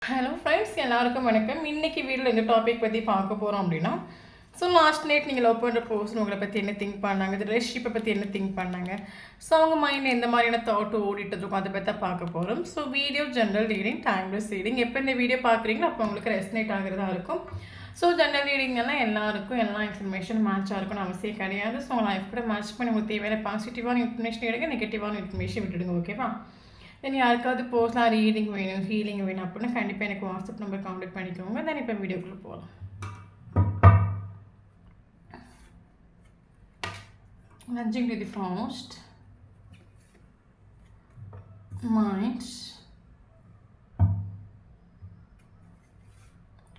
Hello friends, எல்லாருக்கும் வணக்கம். இன்றைக்கி வீடியோவில் இந்த டாபிக் பற்றி பார்க்க போகிறோம் அப்படின்னா, ஸோ லாஸ்ட் நைட் நீங்கள் லவ் பண்ணுற பர்சன் உங்களை பற்றி என்ன திங்க் பண்ணாங்க, இந்த ரிலேஷன்ஷிப்பை பற்றி என்ன திங்க் பண்ணாங்க, ஸோ அவங்க மைண்டில் எந்த மாதிரியான தாட்டு ஓடிட்டு இருக்கும் அதை பற்றி பார்க்க போகிறோம். So video general reading, timeless reading. எப்போ இந்த வீடியோ பார்க்குறீங்களோ அப்போ உங்களுக்கு ரெஸ்னேட் ஆகிறதா இருக்கும். ஸோ ஜென்ரல் ரீடிங்கெல்லாம் எல்லாருக்கும் எல்லா இன்ஃபர்மேஷன் மேட்சாக இருக்கும்னு அவசியம் கிடையாது. ஸோ உங்கள் லைஃப் கூட மேட்ச் பண்ணி உங்களுக்கு தேவையான பாசிட்டிவான இன்ஃபர்மேஷன் எடுங்க, நெகட்டிவான இன்ஃபர்மேஷன் விட்டுடுங்க. ஓகேவா? தென் யாருக்காவது பர்சனலாக ரீடிங் வேணும், ஹீலிங் வேணும் அப்படின்னா கண்டிப்பாக எனக்கு வாட்ஸ்அப் நம்பர் கான்டாக்ட் பண்ணிக்கோங்க. தென் இப்போ வீடியோக்குள்ளே போகலாம். Nudging to the first mind,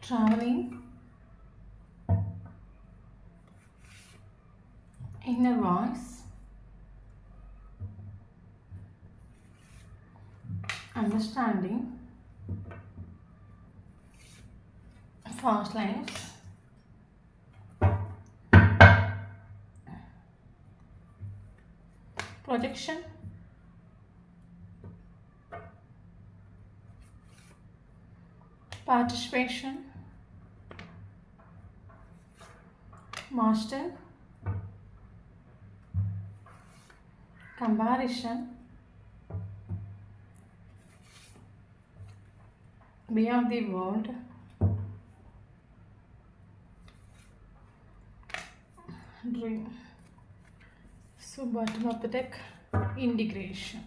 traveling, inner voice, understanding, fast lines, projection, participation, master, comparison, beyond the world, dream. So bottom of the deck, integration.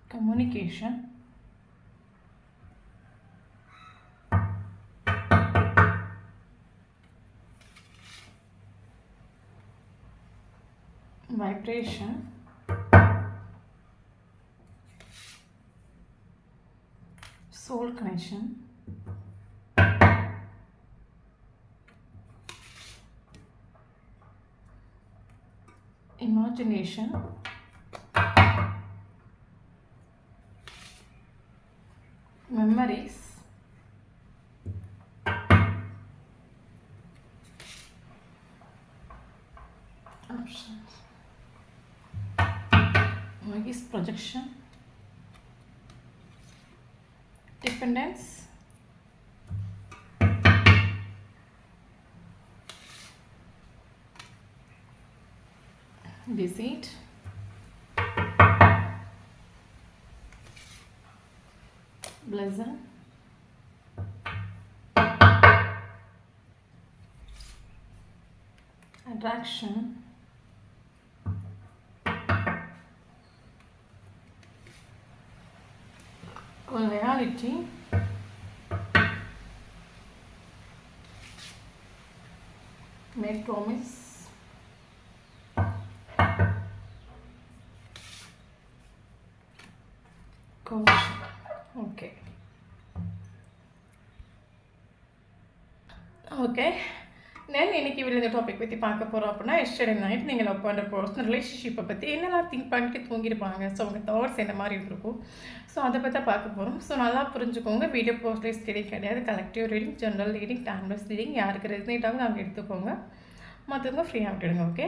Communication. Vibration. Soul connection. Imagination. Memories. Options. Is projection, dependence, deceit, blessing, attraction, reality, make promise, caution. Okay. தென் இன்றைக்கி video இந்த topic பற்றி பார்க்க போகிறோம் அப்படின்னா, yesterday night நீங்கள் love பண்ணுற personal ரிலேஷன்ஷிப்பை பற்றி என்னெல்லாம் திங்க் பண்ணிட்டு தூங்கியிருப்பாங்க, ஸோ உங்கள் தாட்ஸ் என்ன மாதிரி இருக்கும், ஸோ அதை பற்றி பார்க்க போகிறோம். ஸோ நல்லா புரிஞ்சுக்கோங்க. வீடியோ பர்சனலைஸ் ரீடிங் கிடையாது, collective reading, general reading, timeless reading. யாருக்கு ரெசனேட் ஆகும் அவங்க எடுத்துக்கோங்க, மற்றவங்க ஃப்ரீயாக விட்டுடுங்க. ஓகே.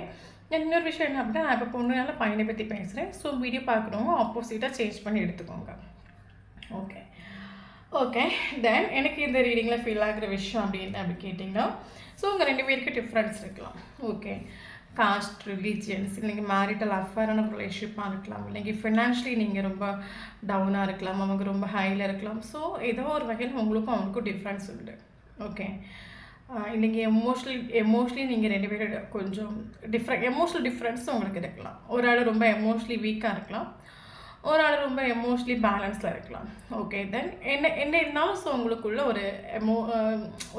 இன்னொரு விஷயம் என்ன அப்படின்னா, நான் இப்போ பொண்ணுனால பையனை பற்றி பேசுகிறேன். ஸோ வீடியோ பார்க்குறவங்க ஆப்போசிட்டாக சேஞ்ச் பண்ணி எடுத்துக்கோங்க. ஓகே. தென் எனக்கு இந்த ரீடிங்கில் ஃபீல் ஆகிற விஷயம் அப்படி கேட்டிங்கன்னா, ஸோ உங்கள் ரெண்டு பேருக்கு டிஃப்ரென்ஸ் இருக்கலாம். ஓகே. காஸ்ட், ரிலீஜியன்ஸ், இல்லைங்க மேரிட்டல் அஃபேரான ரிலேஷன்ஷிப்பாக இருக்கலாம், இல்லைங்க ஃபினான்ஷியலி நீங்கள் ரொம்ப டவுனாக இருக்கலாம், அவங்க ரொம்ப ஹையில் இருக்கலாம். ஸோ ஏதோ ஒரு வகையில் உங்களுக்கும் அவங்களுக்கும் டிஃப்ரென்ஸ் உண்டு. ஓகே. இல்லைங்க எமோஷ்னலி நீங்கள் ரெண்டு பேரும் கொஞ்சம் எமோஷ்னல் டிஃப்ரென்ஸ் உங்களுக்கு இருக்கலாம். ஒரு ஆள் ரொம்ப எமோஷ்னலி வீக்காக இருக்கலாம், ஒரு ஆள் ரொம்ப எமோஷ்னலி பேலன்ஸில் இருக்கலாம். ஓகே. தென் என்ன இருந்தாலும் ஸோ உங்களுக்குள்ள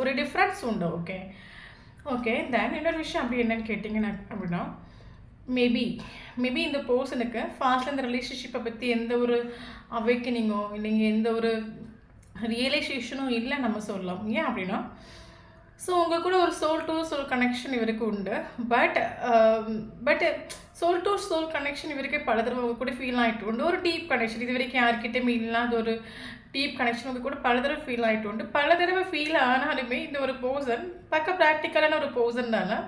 ஒரு டிஃப்ரென்ஸ் உண்டு. ஓகே. தென் இன்னொரு விஷயம் அப்படி என்னன்னு கேட்டிங்கன்னா அப்படின்னா, மேபி இந்த பர்சனுக்கு ஃபாஸ்ட்டில் இந்த ரிலேஷன்ஷிப்பை பற்றி எந்த ஒரு அவேக்கனிங்கோ இல்லைங்க எந்த ஒரு ரியலைசேஷனும் இல்லை நம்ம சொல்லலாம். ஏன் அப்படின்னா, ஸோ உங்கள் கூட ஒரு சோல் டு சோல் கனெக்ஷன் இவருக்கு உண்டு. But soul to soul connection இவருக்கு பல தடவை உங்க கூட ஃபீல் ஆகிட்டு உண்டு. ஒரு டீப் கனெக்ஷன் இது வரைக்கும் யார்கிட்டையுமே இல்லாத ஒரு டீப் கனெக்ஷன் உங்க கூட பல தடவை ஃபீல் ஆகிட்டு உண்டு. பல தடவை ஃபீல் ஆனாலுமே இந்த ஒரு பர்சன் பக்க ப்ராக்டிக்கலான ஒரு பர்சன்னால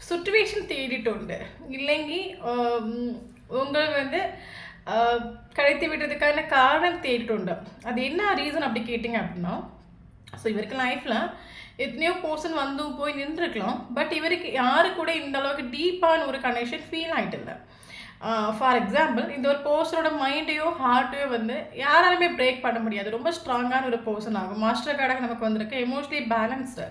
சுச்சுவேஷன் தேடிட்டு உண்டு. இல்லைங்கி உங்களை வந்து கழித்து விடுறதுக்கான காரணம் தேடிட்டு உண்டு. அது என்ன ரீசன் அப்படி கேட்டிங்க அப்படின்னா, ஸோ இவருக்கு லைஃப்பில் எத்தனையோ பர்சன் வந்து போய் நின்றுருக்கலாம். பட் இவருக்கு யாரு கூட இந்த அளவுக்கு டீப்பான ஒரு கனெக்ஷன் ஃபீல் ஆகிட்டு இல்லை. ஃபார் எக்ஸாம்பிள் இந்த ஒரு பர்சனோட மைண்டையோ ஹார்ட்டையோ வந்து யாராலுமே பிரேக் பண்ண முடியாது. ரொம்ப ஸ்ட்ராங்கான ஒரு பர்சன் ஆகும். மாஸ்டர் கார்டாக நமக்கு வந்திருக்கு எமோஷ்னலி பேலன்ஸ்டு.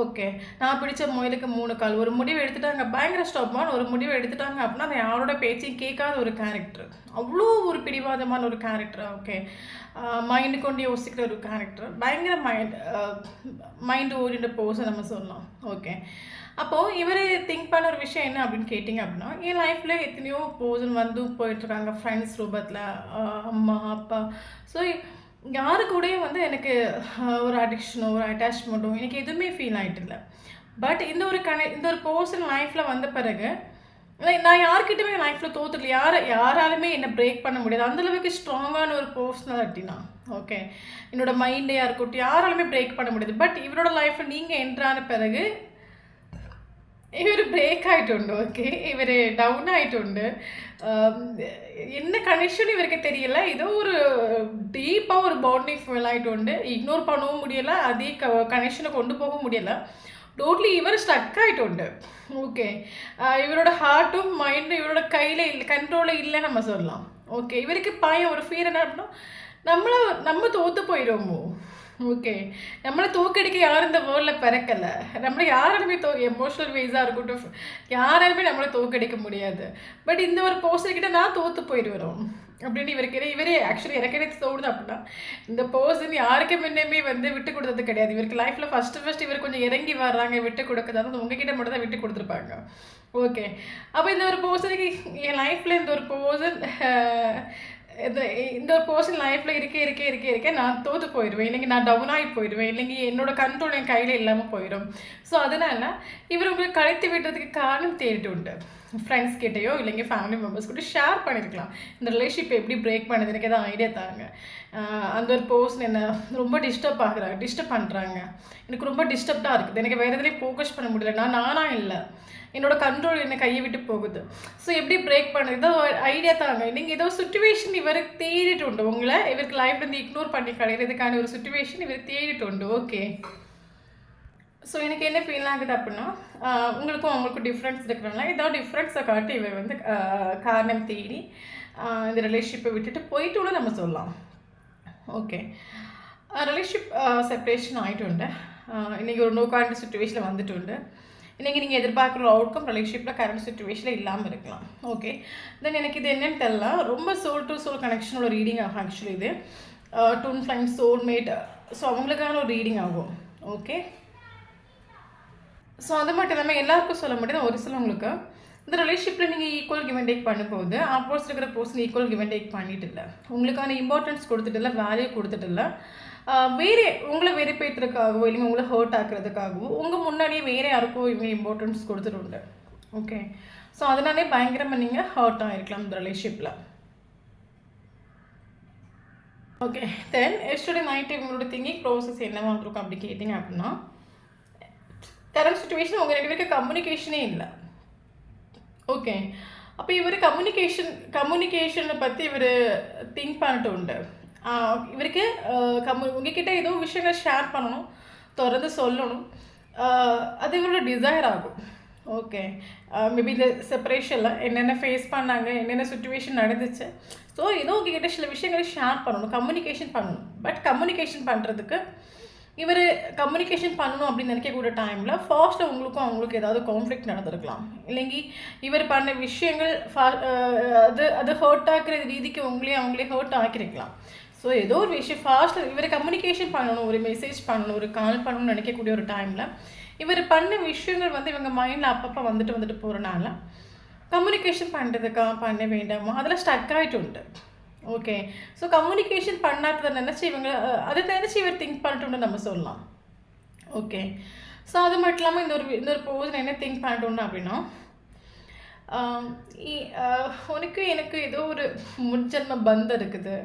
ஓகே, நான் பிடிச்ச முயலுக்கு 3 கால். ஒரு முடிவு எடுத்துட்டாங்க, பயங்கர ஸ்டாப்பான ஒரு முடிவு எடுத்துட்டாங்க அப்படின்னா அதை யாரோட பேச்சையும் கேட்காத ஒரு கேரக்டர். அவ்வளோ ஒரு பிடிவாதமான ஒரு கேரக்டர். ஓகே, மைண்டு கொண்டு யோசிக்கிற ஒரு கேரக்டர். பயங்கர மைண்டு ஓரியன்ட் பர்சன் நம்ம சொல்லலாம். ஓகே, அப்போது இவர் திங்க் பண்ண ஒரு விஷயம் என்ன அப்படின்னு கேட்டிங்க அப்படின்னா, என் லைஃப்பில் எத்தனையோ பர்சன் வந்து போயிட்டுருக்காங்க ஃப்ரெண்ட்ஸ் ரூபத்தில், அம்மா அப்பா. ஸோ யாரு கூடயும் வந்து எனக்கு ஒரு அடிக்ஷனோ ஒரு அட்டாச்மெண்ட்டோ எனக்கு எதுவுமே ஃபீல் ஆகிட்டு இல்லை. பட் இந்த ஒரு பர்சன் லைஃப்பில் வந்த பிறகு நான் யார்கிட்டயுமே லைஃப்பில் தோற்றுல யாராலுமே என்னை பிரேக் பண்ண முடியாது. அந்தளவுக்கு ஸ்ட்ராங்கான ஒரு பர்சனாலிட்டினா. ஓகே, என்னோடய மைண்டே இருக்கட்டும் யாராலுமே பிரேக் பண்ண முடியாது. பட் இவரோட லைஃப்பில் நீங்கள் என்ட்ரான பிறகு இவர் பிரேக் ஆகிட்டுண்டு. ஓகே, இவர் டவுன் ஆகிட்டுண்டு. என்ன கனெக்ஷன் இவருக்கு தெரியல. ஏதோ ஒரு டீப்பாக ஒரு பாண்டிங் ஃபீல் ஆகிட்டுண்டு. இக்னோர் பண்ணவும் முடியலை, அதே கனெக்ஷனை கொண்டு போக முடியலை. டோட்லி இவர் ஸ்டக் ஆகிட்டுண்டு. ஓகே, இவரோட ஹார்ட்டும் மைண்டும் இவரோட கையில் இல்லை, கண்ட்ரோலில் இல்லை நம்ம சொல்லலாம். ஓகே, இவருக்கு பயம் ஒரு ஃபீல் என்ன அப்படின்னா நம்ம தோற்று போயிடுவோமோ. ஓகே, நம்மளை தோக்கடிக்க யாரும் இந்த வேர்ல்டில் பிறக்கலை. நம்மளை யாராலுமே எமோஷனல் வைஸாக இருக்கட்டும் யாராலுமே நம்மளை தோக்கடிக்க முடியாது. பட் இந்த ஒரு பர்சன்கிட்ட நான் தோற்று போயிடுவோம் அப்படின்னு இவரே ஆக்சுவலி எனக்கே தோணுது. அப்படின்னா இந்த பர்சன் யாருக்கு முன்னே வந்து விட்டு கொடுத்தது கிடையாது. இவருக்கு லைஃப்பில் ஃபஸ்ட்டு இவர் கொஞ்சம் இறங்கி வர்றாங்க, விட்டு கொடுக்குறது உங்ககிட்ட மட்டும் தான் விட்டு கொடுத்துருப்பாங்க. ஓகே, அப்போ இந்த ஒரு பர்சனுக்கு என் லைஃப்பில் இந்த ஒரு பர்சன் இந்த ஒரு பர்சன் லைஃப்பில் இருக்க நான் தோற்று போயிடுவேன், இல்லைங்க நான் டவுன் ஆகி போயிடுவேன், இல்லைங்க என்னோட கண்ட்ரோல் என் கையில் இல்லாமல் போயிடும். ஸோ அதனால் இவர் உங்களுக்கு கழித்து விடுறதுக்கு காரணம் தேடிட்டு உண்டு. ஃப்ரெண்ட்ஸ் கிட்டேயோ இல்லைங்க ஃபேமிலி மெம்பர்ஸ் கூட ஷேர் பண்ணியிருக்கலாம். இந்த ரிலேஷன்ஷிப் எப்படி பிரேக் பண்ணுது எனக்கு எதாவது ஐடியா தாங்க. அந்த ஒரு பர்சன் என்ன ரொம்ப டிஸ்டர்ப் பண்ணுறாங்க, எனக்கு ரொம்ப டிஸ்டர்ப்டாக இருக்குது, எனக்கு வேறு எதுலேயும் ஃபோக்கஸ் பண்ண முடியல, நானாக இல்லை, என்னோட கண்ட்ரோல் என்னை கையை விட்டு போகுது. ஸோ எப்படி பிரேக் பண்ணுறது ஏதோ ஐடியா தாங்க. நீங்கள் ஏதோ சுச்சுவேஷன் இவருக்கு தேடிட்டு உண்டு. உங்களை இவருக்கு லைஃப்லேருந்து இக்னோர் பண்ணி கிடைக்கிறதுக்கான ஒரு சுச்சுவேஷன் இவர் தேடிட்டு உண்டு. ஓகே, ஸோ எனக்கு என்ன ஃபீல் ஆகுது அப்படின்னா, உங்களுக்கும் அவங்களுக்கும் டிஃப்ரென்ஸ் இருக்கிறனால ஏதோ டிஃப்ரென்ஸை காட்டி இவர் வந்து காரணம் தேடி இந்த ரிலேஷன்ஷிப்பை விட்டுட்டு போயிட்டு நம்ம சொல்லலாம். ஓகே, ரிலேஷன்ஷிப் செப்பரேஷன் ஆகிட்டு உண்டு. இன்றைக்கி ஒரு நோ கான்டாக்ட் சுச்சுவேஷனில் வந்துட்டு உண்டு. இன்றைக்கி நீங்கள் எதிர்பார்க்குற அவுட்கம் ரிலேஷன்ஷிப்பில் கரண்ட் சுச்சுவேஷனில் இல்லாமல் இருக்கலாம். ஓகே, தென் எனக்கு இது என்னென்னு தெரியல. ரொம்ப சோல் டு சோல் கனெக்ஷனோட ரீடிங் ஆகும். ஆக்சுவலி இது ட்வின் ஃப்ளைம் சோல்மேட், ஸோ அவங்களுக்கான ஒரு ரீடிங் ஆகும். ஓகே, ஸோ அது மட்டும் இல்லாமல் எல்லாருக்கும் சொல்ல முடியாது, ஒரு சிலவங்களுக்கு இந்த ரிலேஷன்ஷிப்பில் நீங்கள் ஈக்குவல் கிவ் அண்ட் டேக் பண்ணும்போது ஆப்போசிட் இருக்கிற person equal give and take பண்ணிட்டு இல்லை, உங்களுக்கான இம்பார்ட்டன்ஸ் கொடுத்துட்டு இல்லை, வேல்யூ கொடுத்துட்டு இல்லை, வேறு உங்களை வெறுப்பேற்றுறதுக்காகவோ இல்லைங்க உங்களை ஹர்ட் ஆக்குறதுக்காகவோ உங்கள் முன்னாடியே வேறு யாருக்கோ இவங்க இம்பார்ட்டன்ஸ் கொடுத்துட்டு. ஓகே, ஸோ அதனாலே பயங்கரமாக நீங்கள் ஹர்ட் ஆகிருக்கலாம் இந்த ரிலேஷன்ஷிப்பில். ஓகே, தென் எஸ்டர்டே நைட்டு இவங்களோட திங்கிங் ப்ராசஸ் என்னவாக இருக்கும் அப்படி கேட்டிங்க அப்படின்னா, கரண்ட் சுச்சுவேஷன் உங்கள் 2 பேருக்கு கம்யூனிகேஷனே இல்லை. ஓகே, அப்போ இவர் கம்யூனிகேஷனை பற்றி இவர் திங்க் பண்ணிட்டு உண்டு. இவருக்கு உங்ககிட்ட ஏதோ விஷயங்கள் ஷேர் பண்ணணும், திறந்து சொல்லணும், அது இவரோட டிசைர் ஆகும். ஓகே, மேபி இந்த செப்பரேஷனில் என்னென்ன ஃபேஸ் பண்ணாங்க, என்னென்ன சுச்சுவேஷன் நடந்துச்சு, ஸோ ஏதோ உங்ககிட்ட சில விஷயங்களை ஷேர் பண்ணணும், கம்யூனிகேஷன் பண்ணணும். பட் கம்யூனிகேஷன் பண்ணுறதுக்கு இவர் கம்யூனிகேஷன் பண்ணணும் அப்படின்னு நினைக்கக்கூடிய டைமில் ஃபாஸ்ட்டில் அவங்களுக்கு ஏதாவது கான்ஃப்ளிக்ட் நடந்திருக்கலாம், இல்லைங்கி இவர் பண்ண விஷயங்கள் அது ஹர்ட் ஆக்கிற ரீதிக்கு அவங்களே ஹர்ட் ஆக்கிருக்கலாம். ஸோ ஏதோ ஒரு விஷயம் ஃபாஸ்ட்டில் இவர் கம்யூனிகேஷன் பண்ணணும், ஒரு மெசேஜ் பண்ணணும், ஒரு கால் பண்ணணும்னு நினைக்கக்கூடிய ஒரு டைமில் இவர் பண்ண விஷயங்கள் வந்து இவங்க மைண்டில் அப்பப்போ வந்துட்டு போகிறனால கம்யூனிகேஷன் பண்ண வேண்டாமோ அதில் ஸ்டக் ஆகிட்டு உண்டு. ஓகே, ஸோ கம்யூனிகேஷன் பண்ணாததை நினச்சி இவர் திங்க் பண்ணிட்டு நம்ம சொல்லலாம். ஓகே, ஸோ அது மட்டும் இல்லாமல் இந்த ஒரு பர்சன் என்ன திங்க் பண்ணிட்டோன்னு அப்படின்னா, உனக்கு எனக்கு ஏதோ ஒரு முன்ஜென்ம பந்தம் இருக்குது.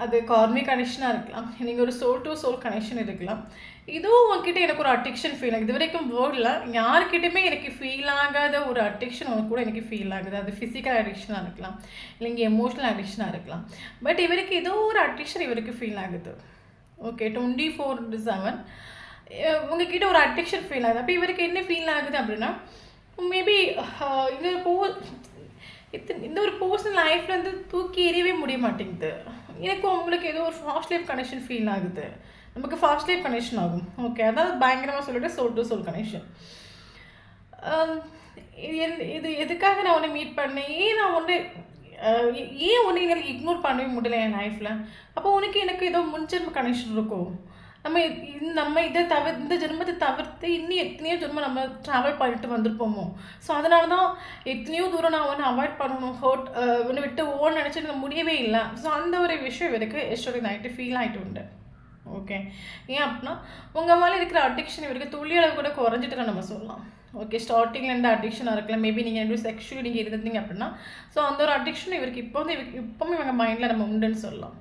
அது கார்மிக் கனெக்ஷனாக இருக்கலாம், நீங்கள் ஒரு சோல் டு சோல் கனெக்ஷன் இருக்கலாம். இதுவும் உங்ககிட்ட எனக்கு ஒரு அடிக்ஷன் ஃபீல் ஆகுது. இது வரைக்கும் வேர்டில் யாருக்கிட்டையுமே எனக்கு ஃபீல் ஆகாத ஒரு அடிக்ஷன் உனக்கு கூட எனக்கு ஃபீல் ஆகுது. அது ஃபிசிக்கல் அடிக்ஷனாக இருக்கலாம், இல்லைங்க எமோஷ்னல் அடிக்ஷனாக இருக்கலாம். பட் இவருக்கு ஏதோ ஒரு அடிக்ஷன் இவருக்கு ஃபீல் ஆகுது. ஓகே, 24/7 உங்ககிட்ட ஒரு அடிக்ஷன் ஃபீல் ஆகுது. அப்போ இவருக்கு என்ன ஃபீல் ஆகுது அப்படின்னா, மேபி இந்த இந்த ஒரு பர்சனல் லைஃப்லேருந்து தூக்கி எறியவே முடிய மாட்டேங்குது. எனக்கும் அவங்களுக்கு ஏதோ ஒரு ஃபாஸ்ட் லைஃப் கனெக்ஷன் ஃபீல் ஆகுது. நமக்கு ஃபாஸ்ட் லைஃப் கனெக்ஷன் ஆகும். ஓகே, அதாவது பயங்கரமாக சொல்லிட்டு சோல் டு சோல் கனெக்ஷன். இது எதுக்காக நான் உன்னை மீட் பண்ணேன், நான் ஒன்று ஏன் ஒன்று எனக்கு இக்னோர் பண்ணவே முடியல என் லைஃப்பில். அப்போ உனக்கு எனக்கு ஏதோ முன்ஜென்ம கனெக்ஷன் இருக்கும். நம்ம இதை இந்த ஜென்மத்தை தவிர்த்து இன்னும் எத்தனையோ ஜென்மம் நம்ம ட்ராவல் பண்ணிட்டு வந்திருப்போமோ. ஸோ அதனால தான் எத்தனையோ தூரம் நான் ஒன்று அவாய்ட் பண்ணணும், ஹர்ட் ஒன்று விட்டு ஓன்னு நினச்சி எனக்கு முடியவே இல்லை. ஸோ அந்த ஒரு விஷயம் இவருக்கு எஸ்டோரி நைட்டு ஃபீல் ஆகிட்டு உண்டு. ஓகே, ஏன் அப்படின்னா உங்கள் மேலே இருக்கிற அடிக்ஷன் இவருக்கு துளி அளவு கூட குறைஞ்சிட்டு நம்ம சொல்லலாம். ஓகே, ஸ்டார்டிங்கில் இருந்த அடிக்ஷனாக இருக்கலாம், மேபி நீங்கள் எப்படி செக்ஷுவலி நீங்கள் இருந்தீங்க அப்படின்னா. ஸோ அந்த ஒரு அடிக்ஷன் இவருக்கு இப்போவும் இவங்க மைண்டில் நம்ம உண்டுன்னு சொல்லலாம்.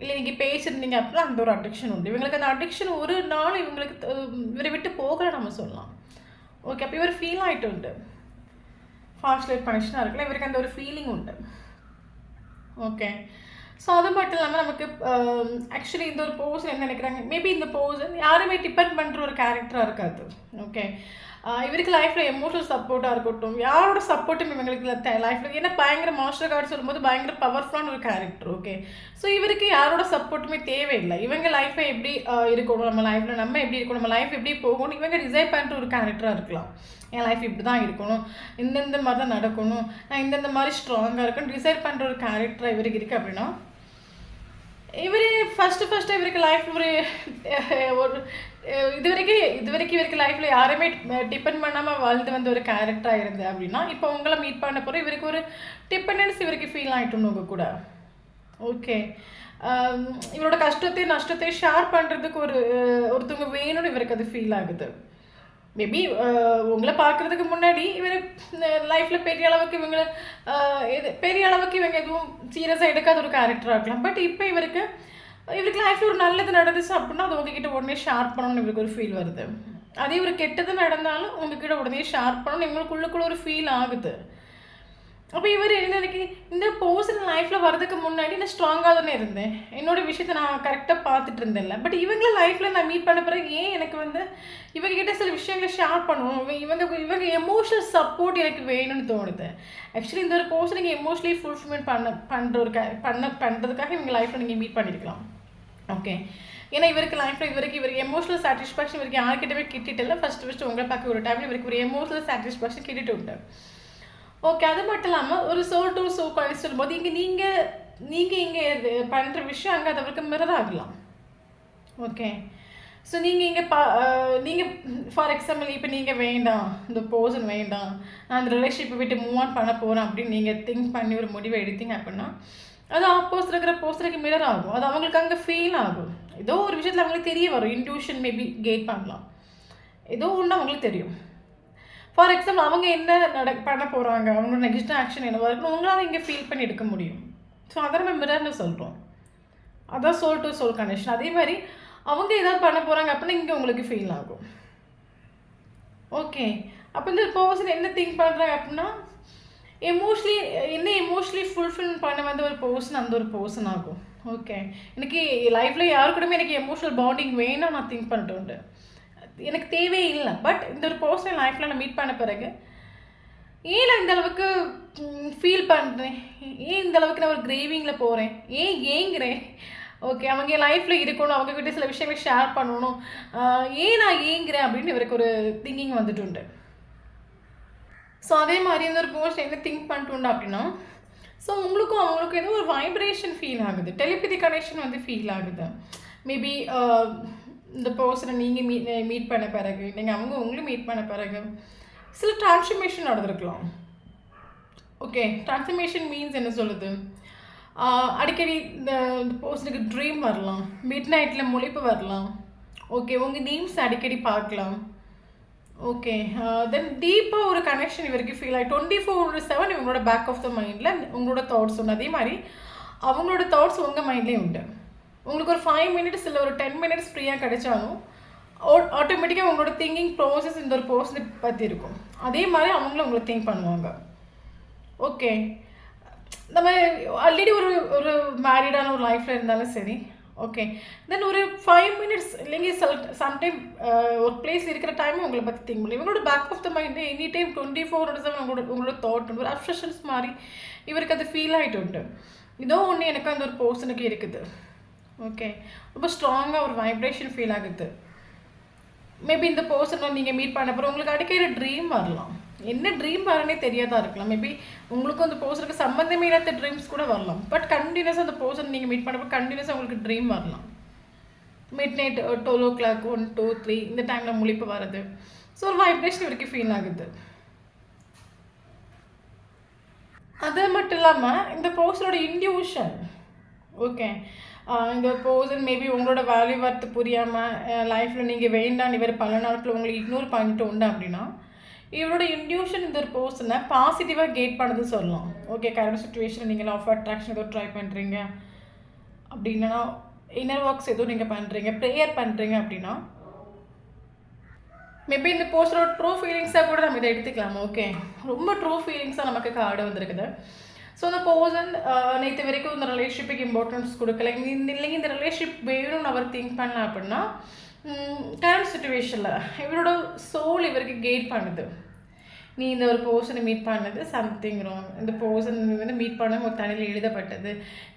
இல்லை நீங்கள் பேசியிருந்தீங்க அப்படின்னா அந்த ஒரு அடிக்ஷன் உண்டு இவங்களுக்கு. அந்த அடிக்ஷன் ஒரு நாள் இவங்களுக்கு இவரை விட்டு போகலை நம்ம சொல்லலாம். ஓகே, அப்போ இவர் ஃபீல் ஆகிட்டு உண்டு. ஃபாஸ்ட் லைஃப் கனெக்ஷனாக இருக்குல்ல, இவருக்கு அந்த ஒரு ஃபீலிங் உண்டு. ஓகே, ஸோ அது மட்டும் இல்லாமல் நமக்கு ஆக்சுவலி இந்த ஒரு பர்சன் என்ன நினைக்கிறாங்க, மேபி இந்த பர்சன் யாருமே டிபெண்ட் பண்ணுற ஒரு கேரக்டராக இருக்காது. ஓகே, இவருக்கு லைஃப்பில் எமோஷனல் சப்போர்ட்டாக இருக்கட்டும், யாரோட சப்போர்ட்டும் இவங்களுக்கு லைஃப்பில், ஏன்னா பயங்கர மாஸ்டர் கார்டு சொல்லும்போது பயங்கர பவர்ஃபுல்லான ஒரு கேரக்டர். ஓகே, ஸோ இவருக்கு யாரோட சப்போர்ட்டுமே தேவையில்லை. இவங்க லைஃப்பை எப்படி இருக்கணும், நம்ம லைஃப்பில் நம்ம எப்படி இருக்கணும், நம்ம லைஃப் எப்படி போகணும், இவங்க டிசைட் பண்ணுற ஒரு கேரக்டராக இருக்கலாம். என் லைஃப் இப்படி தான் இருக்கணும், இந்தந்த மாதிரி தான் நடக்கணும், நான் இந்தந்த மாதிரி ஸ்ட்ராங்காக இருக்கணும் டிசைட் பண்ணுற ஒரு கேரக்டராக இவருக்கு இருக்குது. அப்படின்னா இவர் ஃபஸ்ட்டு இவருக்கு லைஃப்பில் ஒரு இது வரைக்கும் இவருக்கு லைஃப்பில் யாருமே டிபெண்ட் பண்ணாமல் வாழ்ந்து வந்த ஒரு கேரக்டராக இருந்து அப்படின்னா, இப்போ உங்களை மீட் பண்ண போகிற இவருக்கு ஒரு டிபெண்டன்ஸ் இவருக்கு ஃபீல் ஆகிட்டோம் உங்கள் கூட. ஓகே, இவரோட கஷ்டத்தையும் நஷ்டத்தையும் ஷேர் பண்ணுறதுக்கு ஒருத்தவங்க வேணும்னு இவருக்கு அது ஃபீல் ஆகுது. மேபி உங்களை பார்க்குறதுக்கு முன்னாடி இவர் லைஃப்பில் பெரிய அளவுக்கு இவங்க எதுவும் சீரியஸாக எடுக்காத ஒரு கேரக்டராக இருக்கலாம். பட் இப்போ இவருக்கு லைஃப்பில் ஒரு நல்லது நடந்துச்சு அப்படின்னா அது உங்ககிட்ட உடனே ஷேர் பண்ணணும்னு இவருக்கு ஒரு ஃபீல் வருது. அதே ஒரு கெட்டது நடந்தாலும் உங்ககிட்ட உடனே ஷேர் பண்ணணும்னு இவங்களுக்குள்ளே ஒரு ஃபீல் ஆகுது. அப்போ இவர் என்ன இந்த பர்சன் லைஃப்பில் வரதுக்கு முன்னாடி நான் ஸ்ட்ராங்காக தானே இருந்தேன், என்னோட விஷயத்தை நான் கரெக்டாக பார்த்துட்டு இருந்தேன்ல. பட் இவங்கள லைஃப்பில் நான் மீட் பண்ண பிறகு ஏன் எனக்கு இவங்ககிட்ட சில விஷயங்களை ஷேர் பண்ணணும், இவங்க எமோஷனல் சப்போர்ட் எனக்கு வேணும்னு தோணுது. ஆக்சுவலி இந்த ஒரு பர்சன் நீங்கள் எமோஷனலி ஃபுல்ஃபில்மெண்ட் பண்ணுறதுக்காக இவங்க லைஃப்பில் நீங்கள் மீட் பண்ணியிருக்கலாம். ஓகே, ஏன்னா இவருக்கு எமோஷனல் சாட்டிஸ்ஃபேக்ஷன் இவருக்கு யார்கிட்டவே கிட்டிட்டு ஃபஸ்ட்டு உங்களை பார்க்க ஒரு டைமில் இவருக்கு ஒரு எமோஷனல் சாட்டிஸ்ஃபேக்ஷன் கிட்டிட்டு உண்டு. ஓகே, அது மட்டும் இல்லாமல் ஒரு சோல் டு சோல் கனெக்ட் சொல்லும்போது இங்கே பண்ணுற விஷயம் அங்கே அதற்கு மிரர் ஆகலாம். ஓகே, ஸோ நீங்கள் ஃபார் எக்ஸாம்பிள் இப்போ நீங்கள் வேண்டாம், இந்த பர்சன் வேண்டாம், நான் அந்த ரிலேஷன்ஷிப்பை விட்டு மூவ் ஆன் பண்ண போகிறேன் அப்படின்னு நீங்கள் திங்க் பண்ணி ஒரு முடிவை எடுத்தீங்க அப்படின்னா அது ஆப்போசிட் இருக்கிற பர்சனுக்கு மிரர் ஆகும். அது அவங்களுக்கு அங்கே ஃபீல் ஆகும். ஏதோ ஒரு விஷயத்தில் அவங்களுக்கு தெரிய வரும், இன்ட்யூஷன் மேபி கெயின் பண்ணலாம், ஏதோ ஒன்று அவங்களுக்கு தெரியும். ஃபார் எக்ஸாம்பிள் அவங்க என்ன பண்ண போகிறாங்க, அவங்களோட நெக்ஸ்ட் ஆக்ஷன் என்னவாக இருக்குன்னு உங்களால் இங்கே ஃபீல் பண்ணி எடுக்க முடியும். ஸோ அதை நம்ம மிரர்னு சொல்கிறோம். அதான் சோல் டு சோல் கனெக்ஷன். அதே மாதிரி அவங்க ஏதாவது பண்ண போகிறாங்க அப்படின்னா இங்கே உங்களுக்கு ஃபீல் ஆகும். ஓகே, அப்போ இந்த பர்சன் என்ன திங்க் பண்ணுறாங்க அப்படின்னா எமோஷ்னலி ஃபுல்ஃபில் பண்ண வந்த ஒரு பர்சன் அந்த ஒரு பர்சன் ஆகும். ஓகே, எனக்கு லைஃப்பில் யாரு கூடமே எனக்கு எமோஷ்னல் பாண்டிங் வேணும் நான் திங்க் பண்ணிட்டு உண்டு, எனக்கு தேவையே இல்லை. பட் இந்த ஒரு பர்சனல் லைஃப்பில் நான் மீட் பண்ண பிறகு ஏன் நான் இந்த அளவுக்கு ஃபீல் பண்ணுறேன், ஏன் இந்த அளவுக்கு நான் ஒரு கிரேவிங்கில் போகிறேன், ஏங்குறேன். ஓகே, அவங்க என் லைஃப்பில் இருக்கணும், அவங்கக்கிட்ட சில விஷயங்களை ஷேர் பண்ணணும், ஏன் நான் ஏங்குறேன் அப்படின்னு இவருக்கு ஒரு திங்கிங் வந்துட்டு உண்டு. ஸோ அதே மாதிரி இந்த ஒரு பர்சன் என்ன திங்க் பண்ணிட்டு உண்டு அப்படின்னா, ஸோ உங்களுக்கும் அவங்களுக்கும் ஏதோ ஒரு வைப்ரேஷன் ஃபீல் ஆகுது, டெலிபதி கனெக்ஷன் ஃபீல் ஆகுது. மேபி இந்த பர்சனை நீங்கள் மீட் பண்ண பிறகு நீங்கள் உங்களும் மீட் பண்ண பிறகு சில டிரான்ஸ்ஃபர்மேஷன் நடந்திருக்கலாம். ஓகே, டிரான்ஸ்ஃபர்மேஷன் மீன்ஸ் என்ன சொல்லுது, அடிக்கடி இந்த பர்சனுக்கு ட்ரீம் வரலாம், மிட் நைட்டில் முழிப்பு வரலாம். ஓகே, உங்கள் நேம்ஸ் அடிக்கடி பார்க்கலாம். ஓகே. தென் டீப்பா ஒரு கனெக்ஷன் இவருக்கு ஃபீல் ஆயி 24/7 இவங்களோட பேக் ஆஃப் த மைண்ட்ல உங்களோட தாட்ஸ் ஒண்ணு. அதே மாரி அவங்களோட தாட்ஸ் உங்க மைண்ட்லயும் உண்டு. உங்களுக்கு ஒரு 5 மினிட்ஸ் இல்ல ஒரு 10 மினிட்ஸ் ஃப்ரீயா கிடைச்சாலும், ஆட்டோமேட்டிக்கா உங்களோட திங்கிங் ப்ராசஸ் இந்த ஒரு பர்சன பத்தி இருக்கும். அதே மாரி அவங்களும் உங்கள திங்க் பண்ணுவாங்க. ஓகே. நம்ம ஆல்ரெடி ஒரு ஒரு மேரிடான ஒரு லைஃப்ல இருந்தாலும் சரி, ஓகே. தென் ஒரு 5 மினிட்ஸ் இல்லைங்க சம்டைம் ஒரு பிளேஸ் இருக்கிற டைம் உங்களை பற்றி திங்க் பண்ணி இவங்களோட back of the mind any time 24/7 உங்களோட தாட் ஒரு அப்சஷன்ஸ் மாதிரி இவருக்கு அது ஃபீல் ஆகிட்டு உண்டு. இதோ ஒன்று எனக்கு அந்த ஒரு பர்சனுக்கு இருக்குது. ஓகே. ரொம்ப ஸ்ட்ராங்காக ஒரு வைப்ரேஷன் ஃபீல் ஆகுது. மேபி இந்த பர்சனை நீங்கள் மீட் பண்ண அப்புறம் உங்களுக்கு அடிக்கடி ட்ரீம் வரலாம். என்ன ட்ரீம் வரனே தெரியாதா இருக்கலாம். மேபி உங்களுக்கும் அந்த பர்சனுக்கு சம்மந்தமே இல்லாத ட்ரீம்ஸ் கூட வரலாம். பட் கண்டினியூஸாக அந்த பர்சன் நீங்கள் மீட் பண்ணப்போ கண்டினியூஸாக உங்களுக்கு ட்ரீம் வரலாம். மிட் நைட் 12 o'clock 1 2 3 இந்த டைமில் முழிப்பு வருது. ஸோ ஒரு வைப்ரேஷன் வரைக்கும் ஃபீல் ஆகுது. அது மட்டும் இல்லாமல் இந்த பர்சனோட இன்ட்யூஷன், ஓகே, இந்த பர்சன் மேபி உங்களோட வேல்யூ வர்த்து புரியாமல் லைஃப்பில் நீங்கள் வேண்டாம் இவர் பல நாட்கள் உங்களை இக்னோர் பண்ணிட்டு உண்டு அப்படின்னா இவரோட இன்ட்யூஷன் இந்த ஒரு பர்சனை பாசிட்டிவாக கேட் பண்ணது சொல்லலாம். ஓகே, கரண்ட் சுச்சுவேஷன் நீங்கள் ஆஃப் அட்ராக்ஷன் ஏதோ ட்ரை பண்ணுறீங்க அப்படின்னா, இன்னர் ஒர்க்ஸ் ஏதோ நீங்கள் பண்ணுறீங்க, ப்ரேயர் பண்ணுறீங்க அப்படின்னா மேபி இந்த பர்சனோட ட்ரூ ஃபீலிங்ஸாக கூட நம்ம இதை எடுத்துக்கலாம். ஓகே, ரொம்ப ட்ரூ ஃபீலிங்ஸாக நமக்கு கார்டு வந்திருக்குது. ஸோ அந்த பர்சன் நேற்று வரைக்கும் இந்த ரிலேஷன்ஷிப்புக்கு இம்பார்ட்டன்ஸ் கொடுக்கல, இல்லைங்க இந்த ரிலேஷன்ஷிப் வேணும்னு அவர் திங்க் பண்ணலாம் அப்படின்னா கரண்ட் சுச்சுவேஷனில் இவரோட சோல் இவருக்கு கெய்ட் பண்ணுது. நீ இந்த ஒரு பர்சனை மீட் பண்ணது சம்திங் ராங், இந்த பர்சன் வந்து மீட் பண்ண ஒரு தனியில் எழுதப்பட்டது,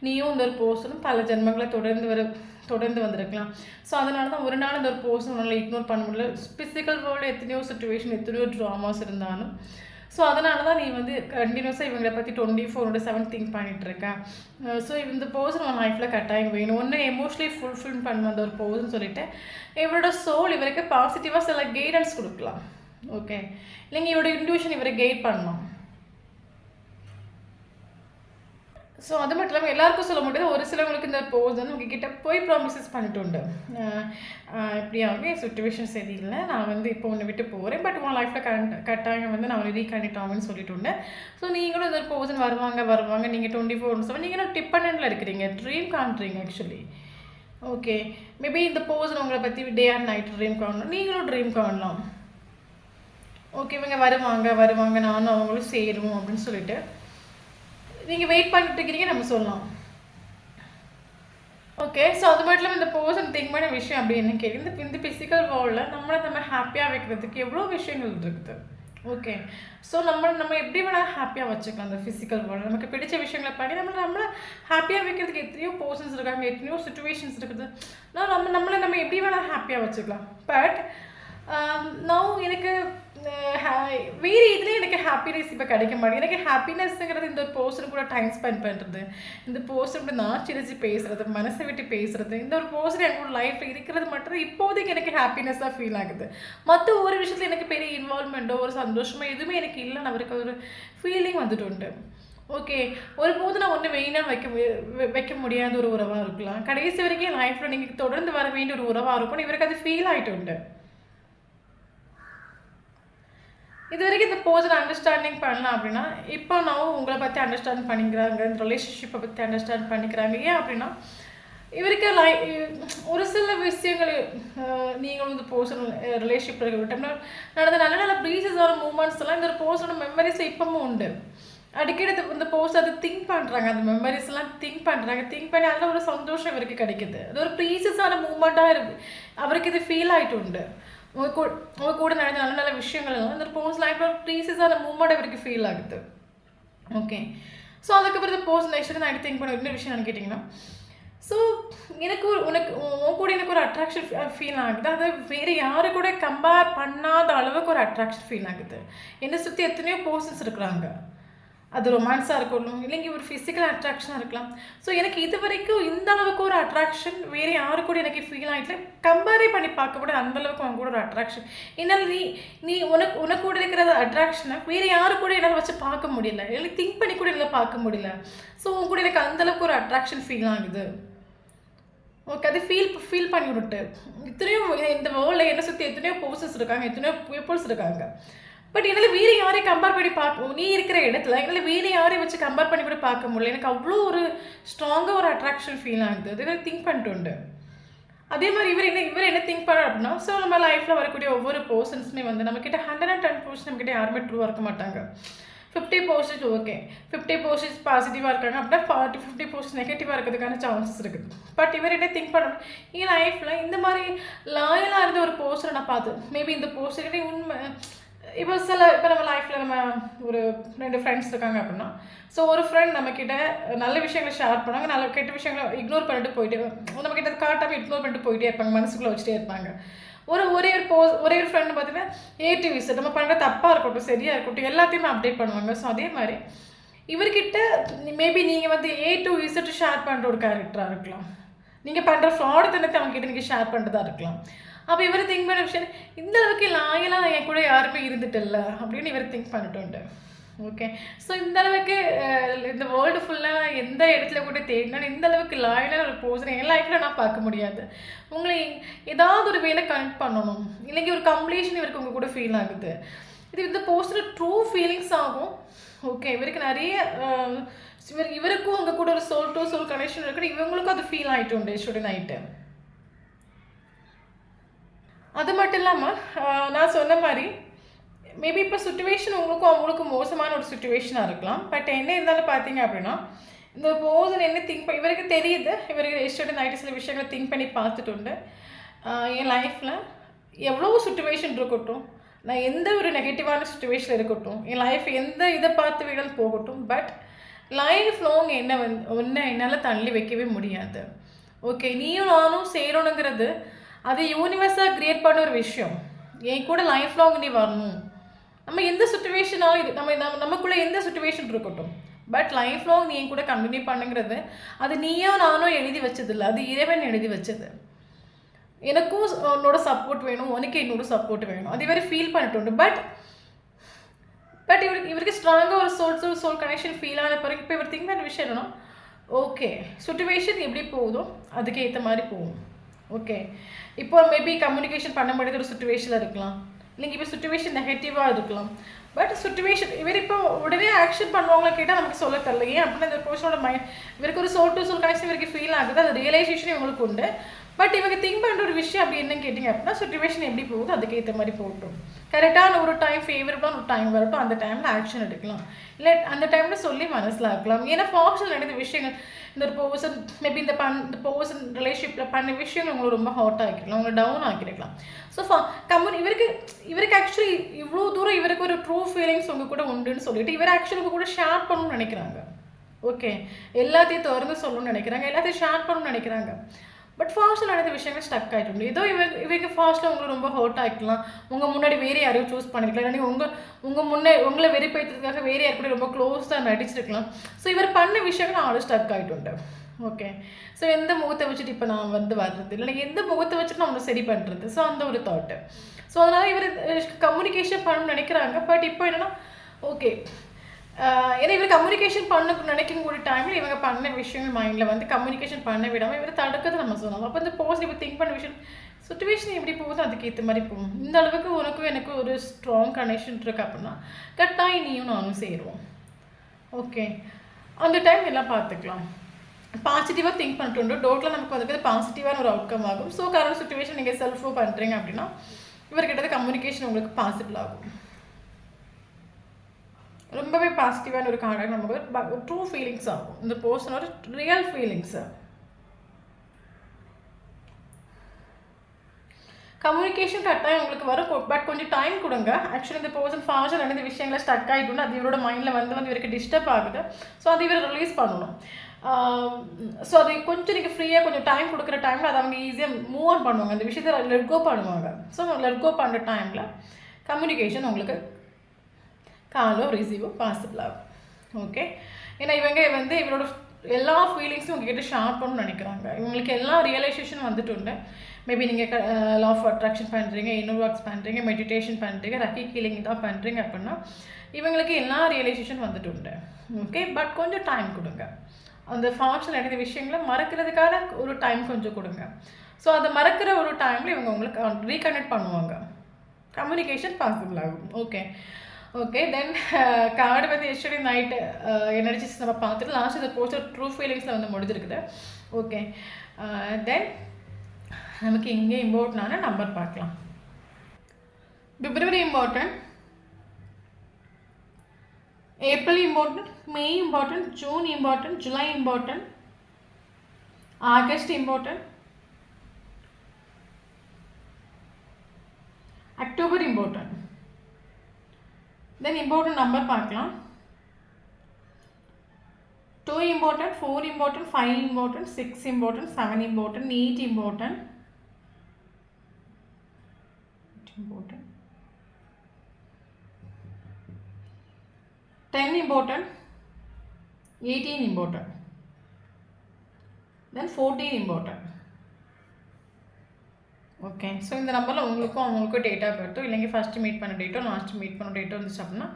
நீயும் இந்த ஒரு பர்சனும் பல ஜென்மங்களை தொடர்ந்து வந்திருக்கலாம். ஸோ அதனால தான் ஒரு நாள் இந்த ஒரு பர்சன் உன்னால் இக்னோர் பண்ண முடியல. ஃபிசிக்கல் வேர்ல்டு எத்தனையோ சுச்சுவேஷன் எத்தனையோ ட்ராமாஸ் இருந்தாலும் ஸோ அதனால தான் நீ வந்து கண்டினியூஸாக இவங்களை பற்றி 24/7 திங்க் பண்ணிகிட்ருக்க. ஸோ இந்த பர்சன் உன் லைஃப்பில் கட்டாயம் வேணும், ஒன்று எமோஷ்னலி ஃபுல்ஃபில் பண்ண அந்த ஒரு பர்சன் சொல்லிவிட்டு இவரோட சோல் இவருக்கு பாசிட்டிவாக சில கைடன்ஸ் கொடுக்கலாம். ஓகே, இல்லைங்க இவரோட இன்ட்யூஷன் இவரை கைட் பண்ணலாம். ஸோ அது மட்டும் இல்லாமல் எல்லாருக்கும் சொல்ல முடியாது, ஒரு சிலவங்களுக்கு இந்த பர்சன் உங்ககிட்ட போய் ப்ராமிசஸ் பண்ணிட்டு உண்டு. எப்படியாவது சுச்சுவேஷன் சரியில்லை, நான் வந்து இப்போ ஒன்று விட்டு போகிறேன், பட் உன் லைஃப்பில் கட்டாயம் வந்து நான் ரீகனெக்ட் ஆகுன்னு சொல்லிட்டு உண்டு. ஸோ நீங்களும் இந்த பர்சன் வருவாங்க, நீங்கள் 24/7 நீங்களும் டிபெண்டன்ட்டில் இருக்கிறீங்க, ட்ரீம் காண்றீங்க ஆக்சுவலி. ஓகே, மேபி இந்த பர்சன் உங்களை பற்றி டே அண்ட் நைட் ட்ரீம் காணலாம், நீங்களும் ட்ரீம் காணலாம். ஓகே, இவங்க வருவாங்க நானும் அவங்களும் சேருவோம் அப்படின்னு சொல்லிட்டு நீங்கள் வெயிட் பண்ணிட்டு இருக்கிறீங்க நம்ம சொல்லலாம். ஓகே, ஸோ அது மட்டும் இல்லாமல் இந்த பர்சன் திங்க் பண்ண விஷயம் அப்படின்னு கேட்கு இந்த ஃபிசிக்கல் வேர்ல்டில் நம்ம ஹாப்பியாக வைக்கிறதுக்கு எவ்வளோ விஷயங்கள் இருக்குது. ஓகே, ஸோ நம்ம எப்படி வேணால் ஹாப்பியாக வச்சுக்கலாம். அந்த ஃபிசிக்கல் வேர்ல்டு நமக்கு பிடிச்ச விஷயங்களை பண்ணி நம்மளை ஹாப்பியாக வைக்கிறதுக்கு எத்தனையோ பர்சன்ஸ் இருக்காங்க, எத்தனையோ சுச்சுவேஷன்ஸ் இருக்குது. நம்ம எப்படி வேணால் ஹாப்பியாக வச்சுக்கலாம். பட் நான் எனக்கு வேறு இதுலேயே எனக்கு ஹாப்பினஸ் இப்போ கிடைக்க மாட்டேங்குது. எனக்கு ஹாப்பினஸ்ங்கிறது இந்த ஒரு பர்சன் கூட டைம் ஸ்பெண்ட் பண்ணுறது, இந்த பர்சன் கூட நான் சிரிச்சு பேசுகிறது, மனசை விட்டு பேசுகிறது, இந்த ஒரு பர்சன் எங்களோட லைஃப்பில் இருக்கிறது மட்டும் இப்போதைக்கு எனக்கு ஹாப்பினஸ்ஸாக ஃபீல் ஆகுது. மற்ற ஒரு விஷயத்தில் எனக்கு பெரிய இன்வால்மெண்ட்டோ ஒரு சந்தோஷமோ எதுவுமே எனக்கு இல்லைன்னு அவருக்கு ஒரு ஃபீலிங் வந்துட்டு உண்டு. ஓகே, ஒரு போது நான் ஒன்று மெயினாக வைக்க முடியாத ஒரு உறவாக இருக்கலாம், கடைசி வரைக்கும் என் லைஃப்பில் நீங்கள் தொடர்ந்து வர வேண்டிய ஒரு உறவாக இருக்கும், இவருக்கு அது ஃபீல் ஆகிட்டு உண்டு. இது வரைக்கும் இந்த பர்சன் அண்டர்ஸ்டாண்டிங் பண்ணலாம் அப்படின்னா இப்போ நான் உங்களை பற்றி அண்டர்ஸ்டாண்ட் பண்ணிக்கிறாங்க, இந்த ரிலேஷன்ஷிப்பை பற்றி அண்டர்ஸ்டாண்ட் பண்ணிக்கிறாங்க. ஏன் அப்படின்னா இவருக்கு ஒரு சில விஷயங்கள் நீங்களும் இந்த பர்சன் ரிலேஷன்ஷிப்பில் இருக்கிற டைம்ல நடந்த நல்ல நல்ல ப்ரீசஸான மூமெண்ட்ஸ் எல்லாம் இந்த ஒரு பர்சனோட மெமரிஸ் இப்பவும் உண்டு. அடிக்கடி இந்த பர்சன் அதை திங்க் பண்ணுறாங்க, அந்த மெமரிஸ் எல்லாம் திங்க் பண்ணி அதில் ஒரு சந்தோஷம் இவருக்கு கிடைக்குது. அது ஒரு ப்ரீசஸான மூமெண்ட்டாக இருக்குது, அவருக்கு இது ஃபீல் ஆகிட்டு உண்டு. உங்க கூட நடந்த நல்ல நல்ல விஷயங்கள் எல்லாம் இந்த பர்சன் லைஃப்ல ஒரு ப்ரீசியஸான மூமெண்ட் அவருக்கு ஃபீல் ஆகுது. ஓகே, ஸோ அதுக்கப்புறம் இந்த பர்சன் நெக்ஸ்ட் நான் திங்க் பண்ண இன்னொரு விஷயம் நான் கேட்டிங்கன்னா, ஸோ எனக்கு உன் கூட எனக்கு ஒரு அட்ராக்ஷன் ஃபீல் ஆகுது. அது வேறு யாரு கூட கம்பேர் பண்ணாத அளவுக்கு ஒரு அட்ராக்ஷன் ஃபீல் ஆகுது. என்னை சுற்றி எத்தனையோ பர்சன்ஸ் இருக்கிறாங்க, அது ரொமான்ஸாக இருக்கணும், இல்லைங்க ஒரு ஃபிசிக்கல் அட்ராக்ஷனாக இருக்கலாம். ஸோ எனக்கு இது வரைக்கும் இந்த அளவுக்கு ஒரு அட்ராக்ஷன் வேறு யாரு கூட எனக்கு ஃபீல் ஆகிட்டு கம்பேரே பண்ணி பார்க்க கூட அந்தளவுக்கு அவங்க கூட ஒரு அட்ராக்ஷன். என்னால் நீ உனக்கு கூட இருக்கிற அட்ராக்ஷனை வேறு யாரு கூட என்னால் வச்சு பார்க்க முடியல, இல்லை திங்க் பண்ணி கூட என்னால் பார்க்க முடியல. ஸோ உங்க கூட எனக்கு அந்தளவுக்கு ஒரு அட்ராக்ஷன் ஃபீல் ஆகுது. ஓகே. அது ஃபீல் பண்ணி விட்டுட்டு இத்தனையோ இந்த வேர்ல்டில் என்ன சுற்றி எத்தனையோ போர்சஸ் இருக்காங்க, எத்தனையோ பீப்புள்ஸ் இருக்காங்க. பட் என்னால் வேறு யாரையும் கம்பேர் பண்ணி பார்க்க நீ இருக்கிற இடத்துல என்னால் வேறு யாரையும் வச்சு கம்பேர் பண்ணி கூட பார்க்க முடியல. எனக்கு அவ்வளோ ஒரு ஸ்ட்ராங்காக ஒரு அட்ராக்ஷன் ஃபீல் ஆகுது. அது இவர் திங்க் பண்ணிட்டு உண்டு. அதே மாதிரி இவர் என்ன திங்க் பண்ண அப்படின்னா, ஸோ நம்ம லைஃப்பில் வரக்கூடிய ஒவ்வொரு பர்சன்ஸுமே வந்து நம்மக்கிட்ட 110% நம்மக்கிட்ட யாருமே ட்ரூவாக இருக்க மாட்டாங்க. 50% ஓகே, 50% பாசிட்டிவாக இருக்காங்க அப்படின்னா 50% நெகட்டிவாக இருக்கிறதுக்கான சான்சஸ் இருக்குது. பட் இவர் என்ன திங்க் பண்ணணும், என் லைஃப்பில் இந்த மாதிரி லாயலாக இருந்த ஒரு பர்சனை நான் பார்த்து மேபி இந்த பர்சன் உண்மை இப்போ நம்ம லைஃப்பில் நம்ம ஒரு 2 ஃப்ரெண்ட்ஸ் இருக்காங்க அப்படின்னா, ஸோ ஒரு ஃப்ரெண்ட் நம்மக்கிட்ட நல்ல விஷயங்களை ஷேர் பண்ணுவாங்க, நல்ல கெட்ட விஷயங்களை இக்னோர் பண்ணிட்டு போயிட்டு நம்மக்கிட்ட காட்டாமல் இக்னோர் பண்ணிட்டு போயிட்டே இருப்பாங்க, மனசுக்குள்ளே வச்சுட்டே இருப்பாங்க. ஒரே ஒரு ஃப்ரெண்டு பார்த்தீங்கன்னா ஏடிவிஸ் நம்ம பண்ணுற தப்பாக இருக்கட்டும் சரியாக இருக்கட்டும் எல்லாத்தையுமே அப்டேட் பண்ணுவாங்க. ஸோ அதே மாதிரி இவர்கிட்ட மேபி நீங்கள் வந்து A to Z ஷேர் பண்ணுற ஒரு கேரக்டராக இருக்கலாம், நீங்கள் பண்ணுற ஃப்ராடு தனத்தை அவங்ககிட்ட நீங்கள் ஷேர் பண்ணுறதா இருக்கலாம். அப்போ இவர் திங்க் பண்ண விஷயம் இந்த அளவுக்கு லாயலாக என் கூட யாருமே இருந்துட்டு இல்லை அப்படின்னு இவர் திங்க் பண்ணிட்டு உண்டு. ஓகே. ஸோ இந்த அளவுக்கு இந்த வேர்ல்டு ஃபுல்லாக எந்த இடத்துல கூட தேடினாலும் இந்த அளவுக்கு லாயலான ஒரு பர்சன் என் லைஃப்பில் நான் பார்க்க முடியாது. உங்களை ஏதாவது ஒரு வேலை கனெக்ட் பண்ணணும், இல்லைங்க ஒரு கம்ப்ளீஷன் இவருக்கு உங்கள் கூட ஃபீல் ஆகுது. இது இந்த பர்சனோட ட்ரூ ஃபீலிங்ஸ் ஆகும். ஓகே. இவருக்கு நிறைய இவருக்கும் உங்கள் கூட ஒரு சோல் டு சோல் கனெக்ஷன் இருக்குது, இவங்களுக்கும் அது ஃபீல் ஆகிட்டு உண்டு ஸ்டூடெண்ட் ஆகிட்டு. அது மட்டும் இல்லாமல் நான் சொன்ன மாதிரி மேபி இப்போ சுச்சுவேஷன் அவங்களுக்கும் மோசமான ஒரு சுச்சுவேஷனாக இருக்கலாம். பட் என்ன இருந்தாலும் பார்த்தீங்க அப்படின்னா இந்த பர்சன் என்ன திங்க் இவருக்கு தெரியுது, இவருக்கு எஸ்டர்டே நைட்டு சில விஷயங்களை திங்க் பண்ணி பார்த்துட்டு உண்டு. என் லைஃப்பில் எவ்வளோ சுச்சுவேஷன் இருக்கட்டும், நான் எந்த ஒரு நெகட்டிவான சுச்சுவேஷன் இருக்கட்டும், என் லைஃப் எந்த இதை பார்த்து வேணாலும் போகட்டும், பட் லைஃப் லாங் ஒன்று என்னால் தள்ளி வைக்கவே முடியாது. ஓகே. நீயும் நானும் சேரணுங்கிறது அது யூனிவர்ஸாக க்ரியேட் பண்ண ஒரு விஷயம். என் கூட லைஃப் லாங் நீ வரணும், நம்ம எந்த சுச்சுவேஷனாலும் இது நமக்குள்ளே எந்த சுச்சுவேஷன் இருக்கட்டும், பட் லைஃப் லாங் நீ என் கூட கண்டினியூ பண்ணுங்கிறது அது நீயோ நானும் எழுதி வச்சதில்லை, அது இறைவன் எழுதி வச்சது. எனக்கும் உன்னோட சப்போர்ட் வேணும், உனக்கு என்னோட சப்போர்ட் வேணும், அது இவரை ஃபீல் பண்ணிட்டு உண்டு. பட் இவருக்கு ஸ்ட்ராங்காக ஒரு சோல் கனெக்ஷன் ஃபீல் ஆன பிறகு இப்போ இவர் திங்க் பண்ண விஷயம் என்னன்னா, ஓகே சுச்சுவேஷன் எப்படி போகுதோ அதுக்கு ஏற்ற மாதிரி போகும். ஓகே. இப்போ மேபி கம்யூனிகேஷன் பண்ண முடியாத ஒரு சுச்சுவேஷனில் இருக்கலாம், இல்லைங்க இப்போ சுச்சுவேஷன் நெகட்டிவாக இருக்கலாம். பட் சுச்சுவேஷன் இவர் இப்போ உடனே ஆக்ஷன் பண்ணுவாங்களா கேட்டால் நமக்கு சொல்ல தெரியல. ஏன் அப்படின்னா இந்த பர்சனோட இவருக்கு ஒரு சோல் டு சோல் கனெக்ஷன் இவருக்கு ஃபீல் ஆகுது, அது ரியலைசேஷன் இவங்களுக்கு உண்டு. பட் இவங்க திங்க் பண்ணுற ஒரு விஷயம் அப்படி என்னன்னு கேட்டிங்க அப்படின்னா, சுச்சுவேஷன் எப்படி போகுது அதுக்கு ஏற்ற மாதிரி போகட்டும், கரெக்டான ஒரு டைம் ஃபேவரபிளான ஒரு டைம் வரட்டும், அந்த டைமில் ஆக்ஷன் எடுக்கலாம், இல்லை அந்த டைமில் சொல்லி மனசில் ஆக்கலாம். ஏன்னா ஃபாக்ஷனில் நடந்த விஷயங்கள் இந்த ஒரு பர்சன் மேபி இந்த பர்சன் ரிலேஷன்ஷிப்பில் பண்ண விஷயங்கள் உங்களை ரொம்ப ஹாட் ஆகிருக்கலாம், உங்களை டவுன் ஆக்கிருக்கலாம். ஸோ இவருக்கு ஆக்சுவலி இவ்வளோ தூரம் இவருக்கு ஒரு ட்ரூ ஃபீலிங்ஸ் உங்கள் கூட உண்டுன்னு சொல்லிட்டு இவர் ஆக்சுவலி உங்கள் கூட ஷேர் பண்ணணும்னு நினைக்கிறாங்க. ஓகே. எல்லாத்தையும் திறந்து சொல்லணும்னு நினைக்கிறாங்க, எல்லாத்தையும் ஷேர் பண்ணணும்னு நினைக்கிறாங்க. பட் ஃபாஸ்ட்டில் நடந்த விஷயங்கள் ஸ்டக் ஆகிட்டு ஏதோ இவருக்கு ஃபாஸ்ட்டில் உங்களை ரொம்ப ஹர்ட் ஆகிக்கலாம், உங்கள் முன்னாடி வேறு யாரையும் சூஸ் பண்ணிக்கலாம், இல்லைன்னா உங்களை வெறிப்பேற்றதுக்காக வேறு யார் கூட ரொம்ப க்ளோஸாக நடிச்சிருக்கலாம். ஸோ இவர் பண்ண விஷயங்கள் நான் ஸ்டக் ஆகிட்டு. ஓகே. ஸோ எந்த முகத்தை வச்சுட்டு இப்போ நான் வர்றது இல்லை, எந்த முகத்தை வச்சுட்டு நான் அவனை சரி பண்ணுறது, ஸோ அந்த ஒரு தாட்டு. ஸோ அதனால் இவர் கம்யூனிகேஷன் பண்ணணும்னு நினைக்கிறாங்க. பட் இப்போ என்னென்னா ஓகே ஏன்னா இவர் கம்யூனிகேஷன் பண்ண நினைக்கக்கூடிய டைமில் இவங்க பண்ண விஷயங்கள் மைண்டில் வந்து கம்யூனிகேஷன் பண்ண விடாமல் இவர் தடுக்கிறது நம்ம சொல்லலாம். அப்போ இந்த பாசிட்டிவ் திங்க் பண்ண விஷயம் சுச்சுவேஷன் எப்படி போகுதோ அதுக்கு ஏற்ற மாதிரி போகும். இந்த அளவுக்கு உனக்கும் எனக்கும் ஒரு ஸ்ட்ராங் கனெக்ஷன் இருக்கு அப்படின்னா கட்டாயம் நீயும் நானும் சேருவோம். ஓகே. அந்த டைம் எல்லாம் பார்த்துக்கலாம். பாசிட்டிவாக திங்க் பண்ணிட்டு டோட்டலாக நமக்கு வந்து பாசிட்டிவான ஒரு அவுட்கம் ஆகும். ஸோ கரண்ட் சுச்சுவேஷன் நீங்கள் செல்ஃபோ பண்ணுறீங்க அப்படின்னா இவர்கிட்ட கம்யூனிகேஷன் உங்களுக்கு பாசிபிள் ஆகும். ரொம்பவே பாசிட்டிவான ஒரு கார்டாக நமக்கு ட்ரூ ஃபீலிங்ஸ் ஆகும், இந்த பர்சனோட ரியல் ஃபீலிங்ஸு. கம்யூனிகேஷன் கட்டாயம் உங்களுக்கு வரும், பட் கொஞ்சம் டைம் கொடுங்க. ஆக்சுவலி இந்த பர்சன் ஃபாஸ்ட்டாக நடந்த விஷயங்களை ஸ்டக் ஆகிட்டுன்னா அது இவரோட மைண்டில் வந்து இவருக்கு டிஸ்டர்ப் ஆகுது. ஸோ அது இவர் ரிலீஸ் பண்ணணும். ஸோ அது கொஞ்சம் நீங்கள் ஃப்ரீயாக கொஞ்சம் டைம் கொடுக்குற டைமில் அதை அவங்க ஈஸியாக மூவ் ஆன் பண்ணுவாங்க, அந்த விஷயத்தை லெட் கோ பண்ணுவாங்க. ஸோ லெட் கோ பண்ணுற டைமில் கம்யூனிகேஷன் உங்களுக்கு காலோ ரிசீவோ பாசிபிள் ஆகும். ஓகே. ஏன்னா இவங்க வந்து இவரோட எல்லா ஃபீலிங்ஸும் உங்ககிட்ட ஷேர் பண்ணணும்னு நினைக்கிறாங்க. இவங்களுக்கு எல்லா ரியலைசேஷன் வந்துட்டு உண்டு. மேபி நீங்கள் லா ஆஃப் அட்ராக்ஷன் பண்ணுறீங்க, இன்னர் ஒர்க்ஸ் பண்ணுறீங்க, மெடிடேஷன் பண்ணுறீங்க, ரக்கி கீலிங் தான் பண்ணுறீங்க அப்படின்னா இவங்களுக்கு எல்லா ரியலைசேஷன் வந்துட்டு உண்டு. ஓகே. பட் கொஞ்சம் டைம் கொடுங்க. அந்த ஃபாங்க்ஷன் நடந்த விஷயங்களை மறக்கிறதுக்கான ஒரு டைம் கொஞ்சம் கொடுங்க. ஸோ அதை மறக்கிற ஒரு டைமில் இவங்க உங்களுக்கு ரீகனெக்ட் பண்ணுவாங்க, கம்யூனிகேஷன் பாசிபிள் ஆகும். ஓகே ஓகே தென் கார்டு வந்து எஸ்டர்டே நைட்டு எனர்ஜிஸ் நம்ம பார்த்துட்டு லாஸ்ட் இதை போஸ்ட் ட்ரூ ஃபீலிங்ஸில் வந்து முடிஞ்சிருக்குது. ஓகே தென் நமக்கு இங்கே இம்பார்ட்டண்டான நம்பர் பார்க்கலாம். February important, April important, May important, June important, July important, August important, October important. Then important number பார்க்கலாம். 2 important, 4 important, 5 important, 6 important, 7 important, 8 important, 10 important, 18 important, then 14 important. Okay so இந்த நம்பரில் அவங்களுக்கும் date of பர்த்தோ இல்லைங்க first meet பண்ண டேட்டோ last meet பண்ண டேட்டோ இருந்துச்சு அப்படின்னா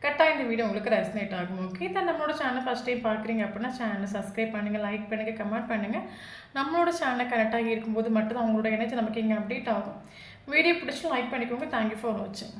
கரெக்டாக இந்த வீடியோ உங்களுக்கு ரெசனேட் ஆகும். ஓகே தான் நம்மளோட சேனல் ஃபஸ்ட் டைம் பார்க்குறீங்க அப்படின்னா சேனலை சப்ஸ்கிரைப் பண்ணுங்கள், லைக் பண்ணுங்கள், கமெண்ட் பண்ணுங்கள். நம்மளோட சேனலை கரெக்டாக இருக்கும்போது மட்டும் தான் அவங்களோட எனர்ஜி நமக்கு இங்கே அப்டேட் ஆகும். வீடியோ பிடிச்சி லைக் பண்ணிக்கோங்க. தேங்க்யூ ஃபார் வாட்சிங்.